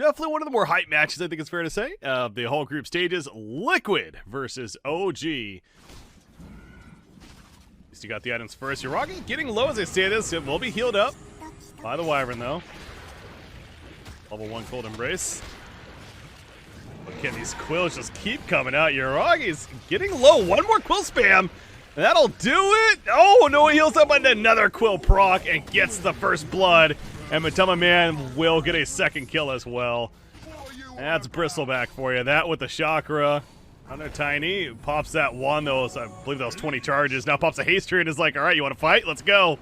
Definitely one of the more hype matches, I think it's fair to say. The whole group stages, Liquid versus OG. At least you got the items first. Yuragi getting low as I say this. It will be healed up by the Wyvern, though. Level 1 Cold Embrace. But can these quills just keep coming out? Yuragi's getting low. One more quill spam. That'll do it. Oh, no, he heals up on another quill proc and gets the first blood. And Matama Man will get a second kill as well. That's Bristleback for you. That with the chakra. Under Tiny. Pops that one, though. I believe that was 20 charges. Now pops a haste tree and is like, all right, you want to fight? Let's go.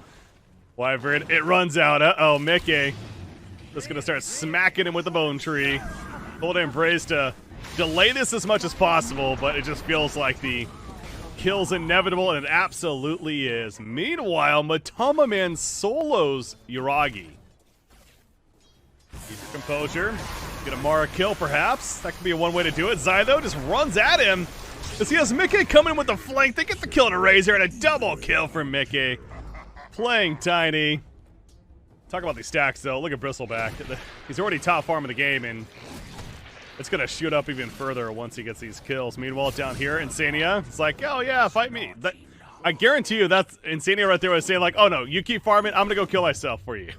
Wyvern, it runs out. Uh-oh, Mickey. Just going to start smacking him with the bone tree. Cold Embrace to delay this as much as possible, but it just feels like the kill's inevitable, and it absolutely is. Meanwhile, Matama Man solos Yuragi. Keep your composure. Get a Mara kill, perhaps. That could be one way to do it. Zai, though, just runs at him. As he has Mickey coming with the flank. They get the kill on a Razor, and a double kill for Mickey. Playing Tiny. Talk about these stacks, though. Look at Bristleback. He's already top farm in the game, and it's going to shoot up even further once he gets these kills. Meanwhile, down here, Insania, it's like, oh, yeah, fight me. I guarantee you that's Insania right there was saying, like, oh, no, you keep farming. I'm going to go kill myself for you.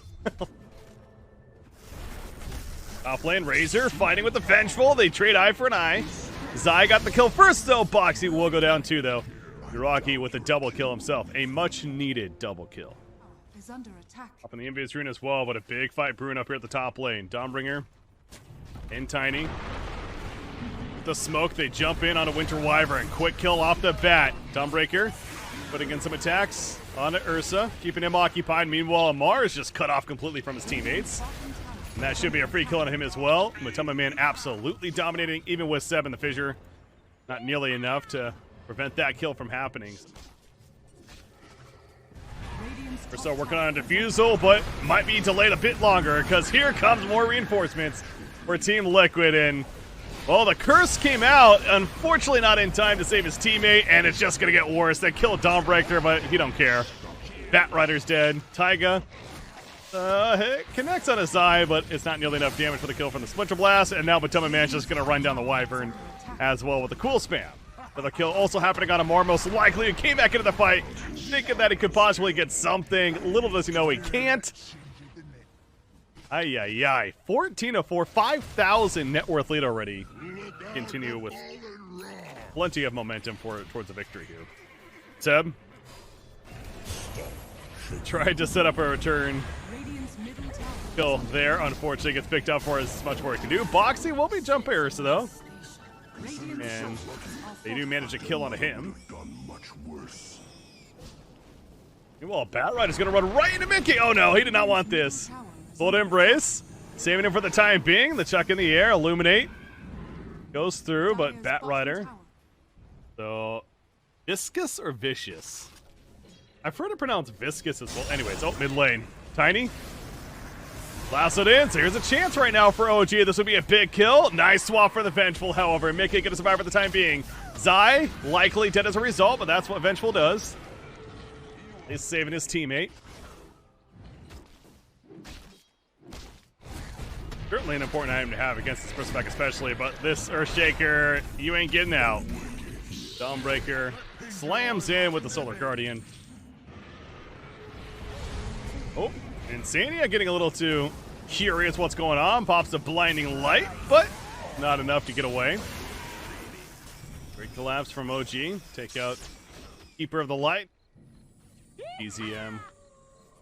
Top lane, Razor fighting with the Vengeful. They trade eye for an eye. Zai got the kill first, though. Boxy will go down, too, though. Yuragi with a double kill himself. A much-needed double kill. Under attack. Up in the Envious Rune as well, but a big fight brewing up here at the top lane. Dawnbringer and Tiny. With the smoke, they jump in on a Winter Wyvern. Quick kill off the bat. Dawnbreaker putting in some attacks on Ursa, keeping him occupied. Meanwhile, Amar is just cut off completely from his teammates. And that should be a free kill on him as well. Matama Man absolutely dominating, even with Seb in the fissure. Not nearly enough to prevent that kill from happening. We're still working on a defusal, but might be delayed a bit longer because here comes more reinforcements for Team Liquid. And, well, the curse came out, unfortunately not in time to save his teammate, and it's just going to get worse. They killed Dawnbreaker, but he don't care. Batrider's dead. Taiga connects on his eye, but it's not nearly enough damage for the kill from the Splinter Blast. And now Matama Man's just going to run down the Wyvern as well with the cool spam. The kill also happening on Amar, most likely. He came back into the fight, thinking that he could possibly get something. Little does he know he can't. Ay. 14-4, 5,000 net worth lead already. Continue with plenty of momentum towards a victory here. Seb tried to set up a return. Kill there, unfortunately, gets picked up for as much more he can do. Boxy will be jump airs, though. And they do manage a kill onto him. Meanwhile, Batrider's going to run right into Mickey. Oh no, he did not want this. Cold Embrace, saving him for the time being. The chuck in the air, Illuminate. Goes through, but Batrider. So, Viscous or Vicious? I've heard it pronounced Viscous as well. Anyways, oh, mid lane. Tiny. Lassoed in, so here's a chance right now for OG. This would be a big kill. Nice swap for the Vengeful, however. Mickey gonna survive for the time being. Zai, likely dead as a result, but that's what Vengeful does. He's saving his teammate. Certainly an important item to have against this Bristleback especially, but this Earthshaker, you ain't getting out. Dawnbreaker slams in with the Solar Guardian. Oh, Insania getting a little too curious what's going on. Pops a blinding light, but not enough to get away. Great collapse from OG. Take out Keeper of the Light. EZM.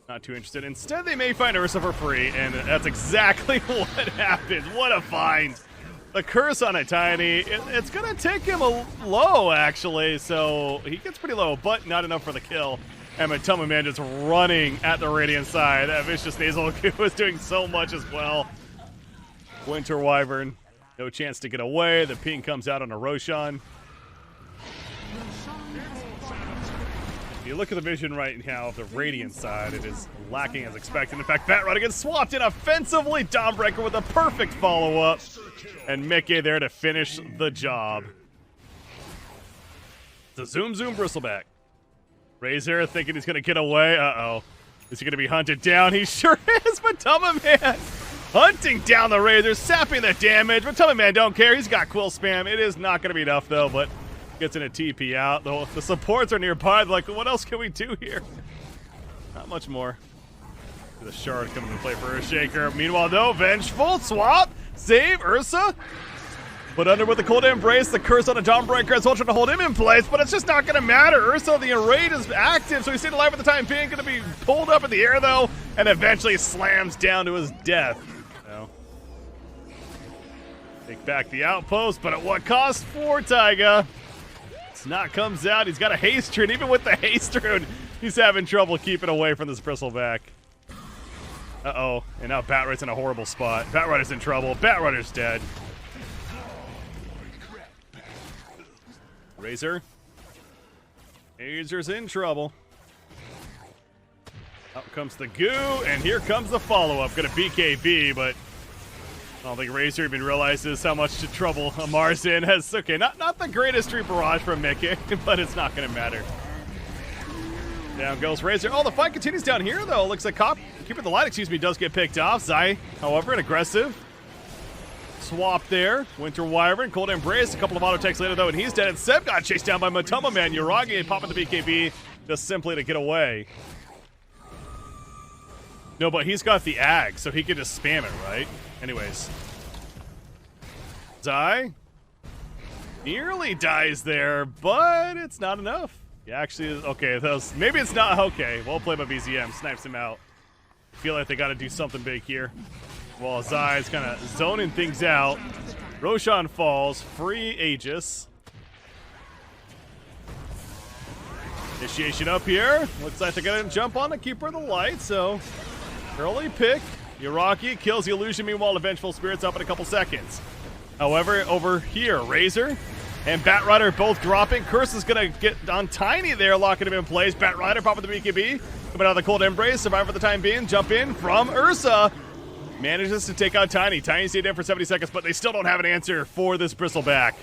Not too interested. Instead, they may find Ursa for free, and that's exactly what happened. What a find. The curse on a Tiny. It's going to take him a low, actually, so he gets pretty low, but not enough for the kill. And Matama Man just running at the Radiant side. That Vicious Nasal was doing so much as well. Winter Wyvern, no chance to get away. The ping comes out on a Roshan. If you look at the vision right now of the Radiant side, it is lacking as expected. In fact, Batrider gets swapped in offensively. Dawnbreaker with a perfect follow-up. And Mickey there to finish the job. The Zoom Bristleback. Razor thinking he's going to get away. Uh-oh. Is he going to be hunted down? He sure is. Matama Man hunting down the Razor, sapping the damage. But Tubman Man don't care. He's got quill spam. It is not going to be enough, though, but gets in a TP out. The supports are nearby. They're like, what else can we do here? Not much more. The shard coming to play for Earthshaker. Meanwhile, though, vengeful swap, save Ursa. Put under with the cold embrace, the curse on a Dawnbreaker as well, trying to hold him in place, but it's just not going to matter. Ursa, the enrage is active, so he's staying alive at the time being. Going to be pulled up in the air, though, and eventually slams down to his death. So, take back the outpost, but at what cost for Taiga? Snot comes out. He's got a haste rune. Even with the haste rune, he's having trouble keeping away from this Bristleback. Uh-oh, and now Batrider's in a horrible spot. Batrider's in trouble. Batrider's dead. Razor. Razor's in trouble. Out comes the goo, and here comes the follow-up. Gonna BKB, but I don't think Razor even realizes how much trouble Amar's in. Has okay, not the greatest tree barrage from Mickey, but it's not gonna matter. Down goes Razor. Oh, the fight continues down here, though. Looks like Keeper the Light, does get picked off. Zai, however, an aggressive swap there. Winter Wyvern, Cold Embrace. A couple of auto attacks later, though, and he's dead. And Seb got chased down by Matoma Man. Yuragi popping the BKB just simply to get away. No, but he's got the Ag, so he can just spam it, right? Anyways. Zai nearly dies there, but it's not enough. He actually is, okay, maybe it's not, okay. Well played by BZM, snipes him out. Feel like they got to do something big here. While Zai's kind of zoning things out. Roshan falls, free Aegis. Initiation up here. Looks like they're going to jump on the Keeper of the Light, so early pick. Yuraki kills the illusion, meanwhile the Vengeful Spirit's up in a couple seconds. However, over here, Razor and Batrider both dropping. Curse is going to get on Tiny there, locking him in place. Batrider popping the BKB. Coming out of the Cold Embrace. Survive for the time being. Jump in from Ursa. Manages to take out Tiny. Tiny stayed in for 70 seconds, but they still don't have an answer for this Bristleback,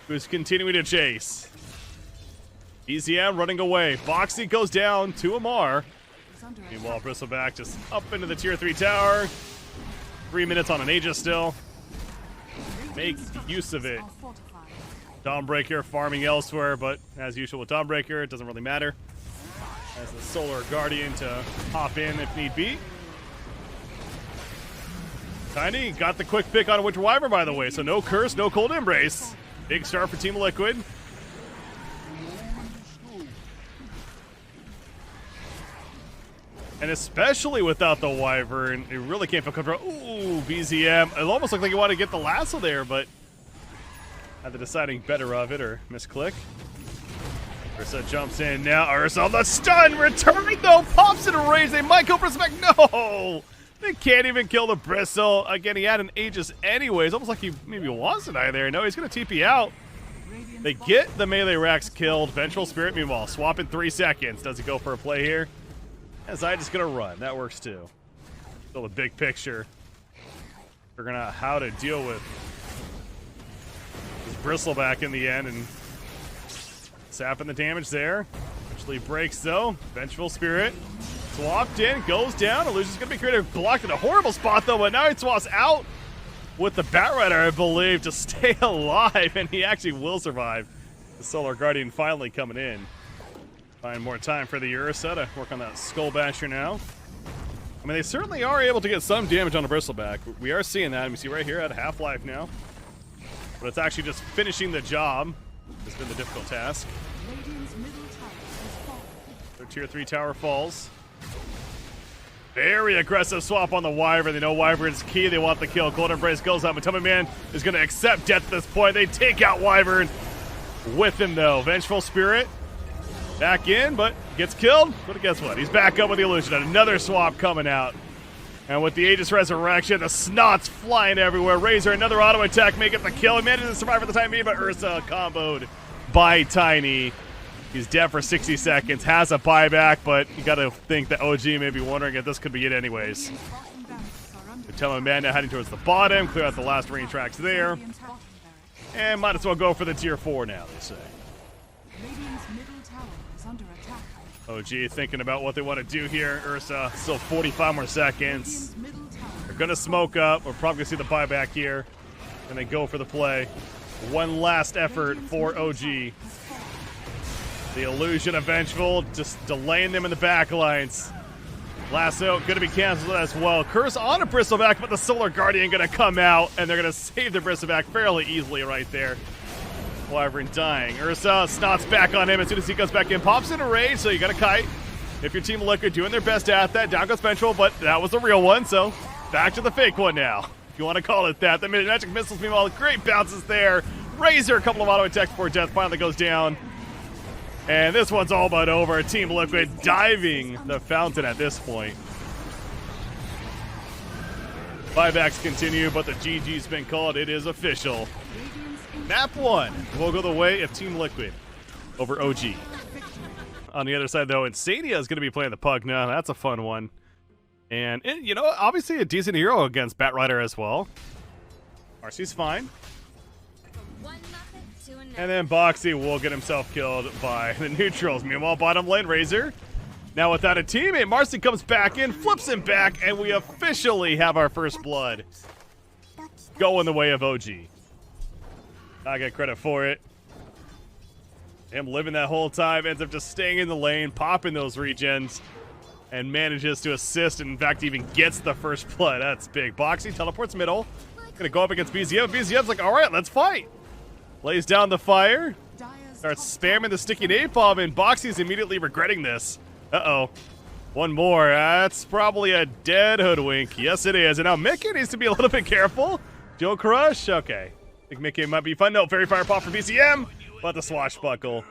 who's continuing to chase. EZM running away. Boxy goes down to Amar. Meanwhile, Bristleback just up into the tier 3 tower. 3 minutes on an Aegis still. Make use of it. Dawnbreaker farming elsewhere, but as usual with Dawnbreaker, it doesn't really matter. As the Solar Guardian to hop in if need be. Tiny got the quick pick on Winter Wyvern, by the way, so no Curse, no Cold Embrace. Big start for Team Liquid. And especially without the Wyvern, it really can't feel comfortable. Ooh, BZM. It almost looked like he wanted to get the lasso there, but had the deciding better of it, or misclick. Ursa jumps in now. Ursa on the stun. Returning, though. Pops it and raise. They might go for a smack. No! They can't even kill the Bristle. Again, he had an Aegis anyways. Almost like he maybe wants to die there. No, he's going to TP out. They get the melee racks killed. Vengeful Spirit, meanwhile, swap in 3 seconds. Does he go for a play here? As I just going to run. That works too. Still a big picture. Figuring out how to deal with this Bristleback in the end, and sapping the damage there. Actually breaks though. Vengeful Spirit swapped in, goes down. Illusion's gonna be creative, blocked in a horrible spot though, but now he swaps out with the Batrider, I believe, to stay alive, and he actually will survive. The Solar Guardian finally coming in. Find more time for the Ursa to work on that Skull Basher now. I mean, they certainly are able to get some damage on the Bristleback. We are seeing that, and we see right here at half-life now. But it's actually just finishing the job has been the difficult task. Their tier 3 tower falls. Very aggressive swap on the Wyvern. They know Wyvern's key. They want the kill. Cold Embrace goes out. Matoma Man is going to accept death at this point. They take out Wyvern with him, though. Vengeful Spirit back in, but gets killed. But guess what? He's back up with the illusion. And another swap coming out. And with the Aegis Resurrection, the Snot's flying everywhere. Razor, another auto attack, make it the kill. He manages to survive for the time being, but Ursa comboed by Tiny. He's dead for 60 seconds, has a buyback, but you gotta think that OG may be wondering if this could be it anyways. Matoma Man now heading towards the bottom, clear out the last range tracks there. And might as well go for the tier 4 now, they say. OG thinking about what they want to do here. Ursa, still 45 more seconds. They're going to smoke up. We're probably going to see the buyback here. And they go for the play. One last effort for OG. The illusion of Vengeful just delaying them in the back lines. Lasso going to be canceled as well. Curse on a Bristleback, but the Solar Guardian going to come out, and they're going to save the Bristleback fairly easily right there. Wyvern dying. Ursa snots back on him as soon as he goes back in. Pops in a rage, so you got a kite. If your Team Liquid doing their best at that, down goes Vengeful, but that was a real one, so back to the fake one now. If you want to call it that. The Magic Missiles, meanwhile, great bounces there. Razor, a couple of auto attacks before death, finally goes down. And this one's all but over. Team Liquid diving the fountain at this point. Buybacks continue, but the GG's been called. It is official. Map 1 will go the way of Team Liquid over OG. On the other side, though, Insania is going to be playing the Pug now. That's a fun one. And, you know, obviously a decent hero against Batrider as well. Marcy's fine. And then Boxy will get himself killed by the neutrals. Meanwhile, bottom lane, Razor. Now without a teammate, Marcy comes back in, flips him back, and we officially have our first blood. Go in the way of OG. I get credit for it. Him living that whole time, ends up just staying in the lane, popping those regens, and manages to assist, and in fact even gets the first blood. That's big. Boxy teleports middle. Gonna go up against BZM. BZM's like, alright, let's fight. Lays down the fire, starts spamming the sticky napalm, and Boxy's immediately regretting this. Uh-oh. One more. That's probably a dead Hoodwink. Yes, it is. And now Mickey needs to be a little bit careful. Joe Crush? Okay. I think Mickey might be fun. No, Fairy Fire Pop for BCM, but the Swashbuckle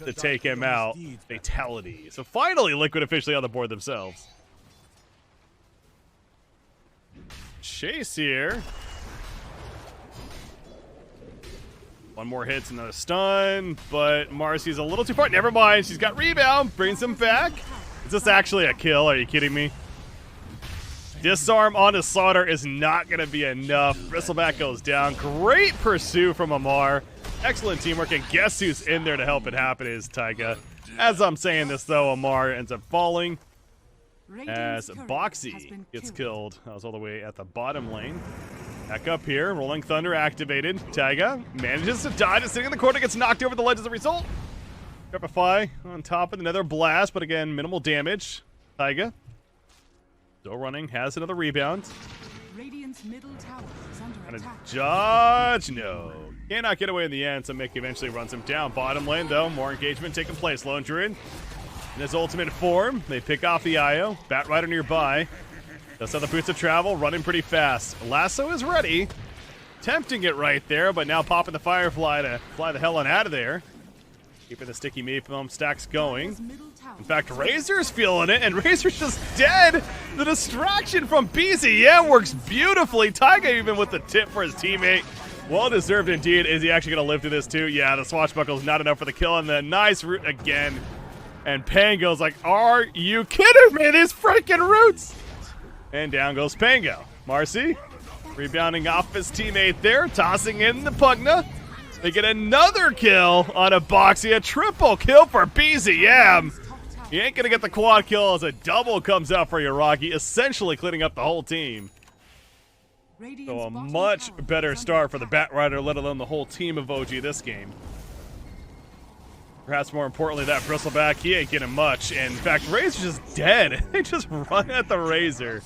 to take him out. Fatality. So finally, Liquid officially on the board themselves. Chase here. One more hits, another stun, but Marcy's a little too far. Never mind, she's got rebound, brings him back. Is this actually a kill? Are you kidding me? Disarm onto Slaughter is not going to be enough. Bristleback goes down. Great pursuit from Amar. Excellent teamwork, and guess who's in there to help it happen is Taiga. As I'm saying this, though, Amar ends up falling as Boxy gets killed. That was all the way at the bottom lane. Back up here, Rolling Thunder activated. Taiga manages to die, just sitting in the corner, gets knocked over the ledge as a result. Crepify on top of another blast, but again, minimal damage. Taiga still running, has another rebound. Radiant's middle tower is under And a attack. Judge, no. Cannot get away in the end, so Mick eventually runs him down. Bottom lane, though, more engagement taking place. Lone Druid in his ultimate form. They pick off the IO. Batrider nearby. Does have the boots of travel, running pretty fast. Lasso is ready. Tempting it right there, but now popping the Firefly to fly the hell on out of there. Keeping the sticky Mayfilm stacks going. In fact, Razor's feeling it, and Razor's just dead. The distraction from BZM works beautifully. Taiga even with the tip for his teammate. Well-deserved indeed. Is he actually going to live through this too? Yeah, the Swashbuckle's not enough for the kill, and the nice root again. And Pango's like, are you kidding me? These freaking roots! And down goes Pango. Marcy rebounding off his teammate there, tossing in the Pugna. They get another kill on a Boxy, a triple kill for BZM. You ain't gonna get the quad kill as a double comes out for Yuragi, essentially cleaning up the whole team. So a much better start for the Batrider, let alone the whole team of OG this game. Perhaps more importantly, that Bristleback, he ain't getting much. And in fact, Razor's just dead. They just run at the Razor.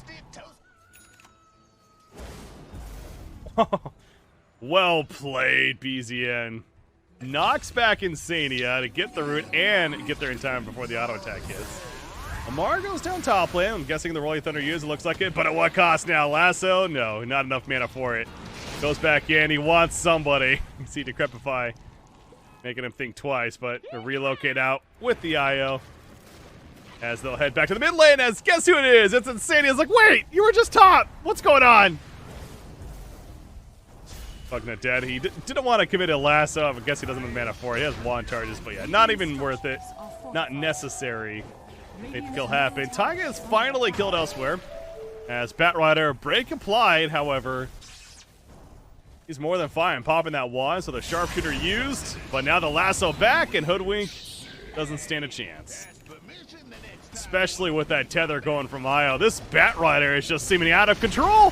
Well played, BZN. Knocks back Insania to get the root and get there in time before the auto attack hits. Amar goes down top lane. I'm guessing the Rolling Thunder used, it looks like it, but at what cost now? Lasso? No, not enough mana for it. Goes back in, he wants somebody. You see Decrepify making him think twice, but to relocate out with the IO. As they'll head back to the mid lane, as guess who it is? It's Insania. It's like, wait, you were just top. What's going on? Pugna dead. He didn't want to commit a lasso. I guess he doesn't have mana for it. He has wand charges, but yeah, not even worth it. Not necessary. Make the kill happen. Taiga is finally killed elsewhere. As Batrider break applied, however, he's more than fine popping that wand, so the sharpshooter used, but now the lasso back, and Hoodwink doesn't stand a chance. especially with that tether going from IO. This Batrider is just seeming out of control.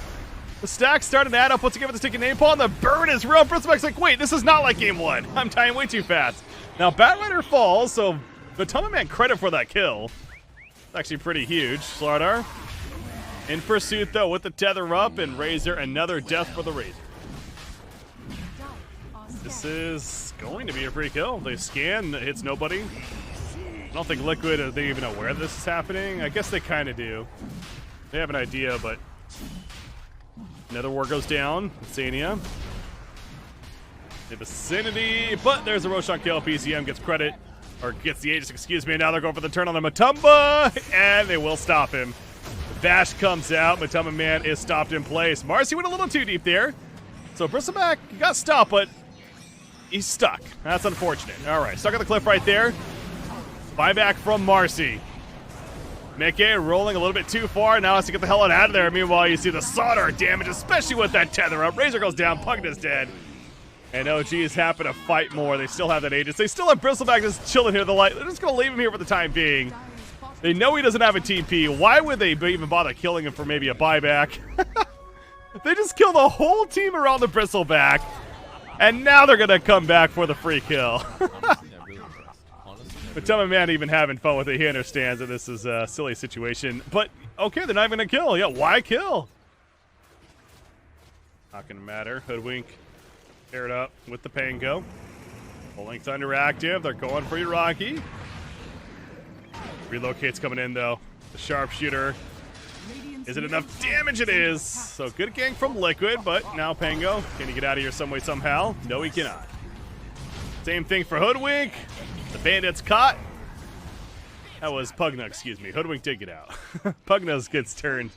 The stack's starting to add up once again with the sticky napalm. The burn is real. Bristleback's like, wait, this is not like game 1. I'm dying way too fast. Now, Batrider falls, so Matama Man credit for that kill. It's actually pretty huge. Slardar in pursuit, though, with the tether up, and Razor, another death for the Razor. This is going to be a free kill. They scan, it hits nobody. I don't think Liquid, are they even aware this is happening? I guess they kind of do. They have an idea, but another war goes down. Insania. The vicinity, but there's a Roshan kill. PCM gets credit, or gets the Aegis, excuse me. Now they're going for the turn on the Matumba, and they will stop him. Bash comes out. Matama Man is stopped in place. Marcy went a little too deep there. So Bristleback got stopped, but he's stuck. That's unfortunate. All right, stuck on the cliff right there. Buyback from Marcy. Mickey rolling a little bit too far. Now has to get the hell out of there. Meanwhile, you see the solder damage, especially with that tether up. Razor goes down. Pugna's dead. And OG is happy to fight more. They still have that Aegis. They still have Bristleback just chilling here. They're just going to leave him here for the time being. They know he doesn't have a TP. Why would they even bother killing him for maybe a buyback? They just kill the whole team around the Bristleback. And now they're going to come back for the free kill. Matama Man even having fun with it. He understands that this is a silly situation. But, okay, they're not even going to kill. Yeah, why kill? Not going to matter. Hoodwink paired up with the Pango. Rolling Thunder active. They're going for Iraqi. Relocate's coming in, though. The Sharpshooter. Is it enough damage? It is. So good gank from Liquid, but now Pango. Can he get out of here some way, somehow? No, he cannot. Same thing for Hoodwink. The Bandits caught. That was Pugna, excuse me. Hoodwink did get out. Pugna's gets turned.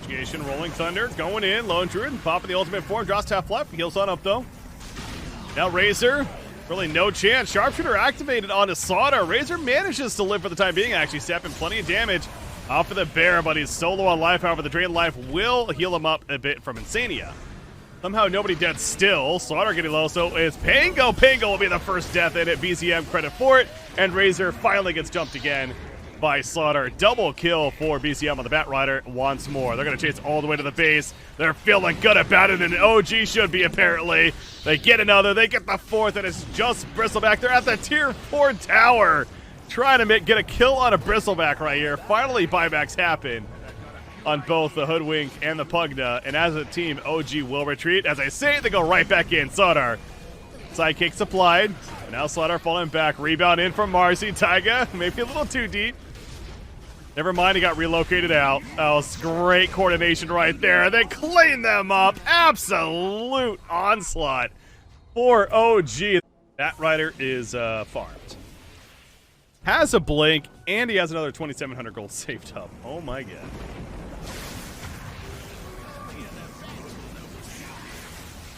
Rolling Thunder going in. Lone Druid popping the ultimate form. Drops half left. Heals on up, though. Now Razor. Really no chance. Sharpshooter activated on his Solder. Razor manages to live for the time being, actually. Stepping plenty of damage off of the bear, but he's solo on life. However, the Drain Life will heal him up a bit from Insania. Somehow nobody dead still. Slaughter getting low, so it's Pango. Pango will be the first death in it. BZM credit for it. And Razor finally gets jumped again by Slaughter. Double kill for BCM on the Batrider once more. They're going to chase all the way to the base. They're feeling good about it, and OG should be apparently. They get another. They get the fourth, and it's just Bristleback. They're at the tier 4 tower. Trying to get a kill on a Bristleback right here. Finally, buybacks happen on both the Hoodwink and the Pugna, and as a team, OG will retreat. As I say, they go right back in. Slardar, sidekick supplied. And now Slardar falling back. Rebound in from Marcy. Taiga, maybe a little too deep. Never mind, he got relocated out. Oh, it's great coordination right there. They clean them up. Absolute onslaught for OG. That rider is farmed. Has a blink, and he has another 2,700 gold saved up. Oh my god.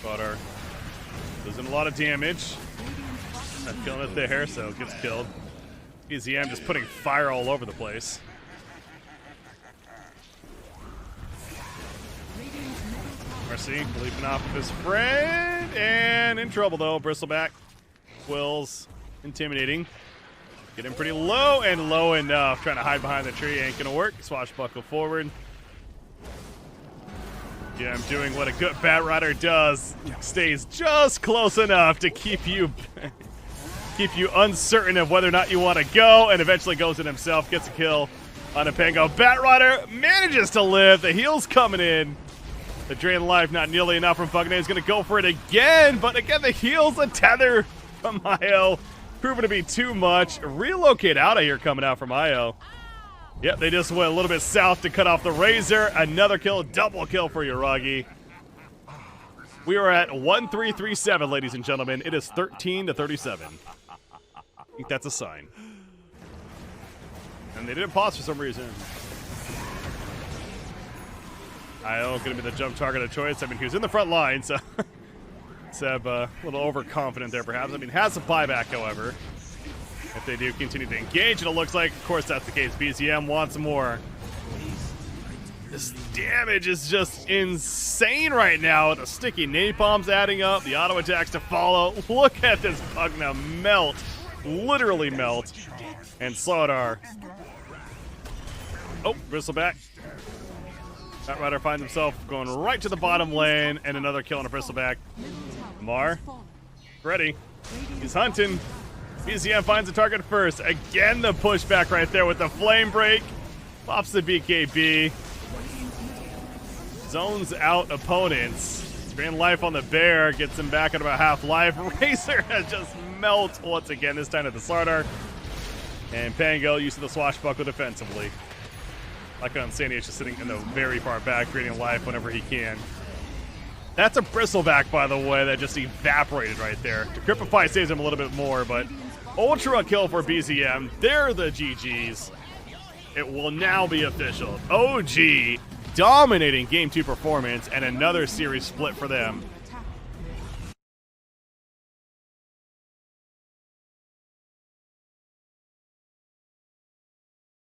Butter. Losing a lot of damage. Not killing it there, so it gets killed. PZM just putting fire all over the place. Marcy leaping off of his friend, and in trouble though. Bristleback. Quills. Intimidating. Getting pretty low and low enough. Trying to hide behind the tree. Ain't gonna work. Swashbuckle forward. Yeah, I'm doing what a good Batrider does. Stays just close enough to keep you uncertain of whether or not you want to go, and eventually goes in himself, gets a kill on a Pango. Batrider manages to live. The heal's coming in. The Drain Life not nearly enough from Pugna. He's going to go for it again, but again the heal's a tether from IO. Proven to be too much. Relocate out of here coming out from IO. Yep, they just went a little bit south to cut off the Razor. Another kill, double kill for Yuragi. We are at 1-3-3-7, ladies and gentlemen. It is 13-37. I think that's a sign. And they didn't pause for some reason. IO going to be the jump target of choice. I mean, he was in the front line, so CEB a little overconfident there, perhaps. I mean, has a buyback, however. If they do continue to engage, and it looks like, of course, that's the case. BCM wants more. This damage is just insane right now. The sticky napalm's adding up. The auto attacks to follow. Look at this Pugna melt. Literally melt. And Slardar. Oh, Bristleback. That Rider finds himself going right to the bottom lane, and another kill on a Bristleback. Mar, ready. He's hunting. BZM finds the target first. Again, the pushback right there with the flame break. Pops the BKB. Zones out opponents. Drain life on the bear. Gets him back at about half life. Razor has just melted once again, this time at the Slardar. And Pango using the swashbuckle defensively. Like Unsandy is just sitting in the very far back, creating life whenever he can. That's a Bristleback, by the way, that just evaporated right there. Decrypify saves him a little bit more, but ultra kill for BZM. They're the GGs. It will now be official. OG dominating Game 2 performance and another series split for them.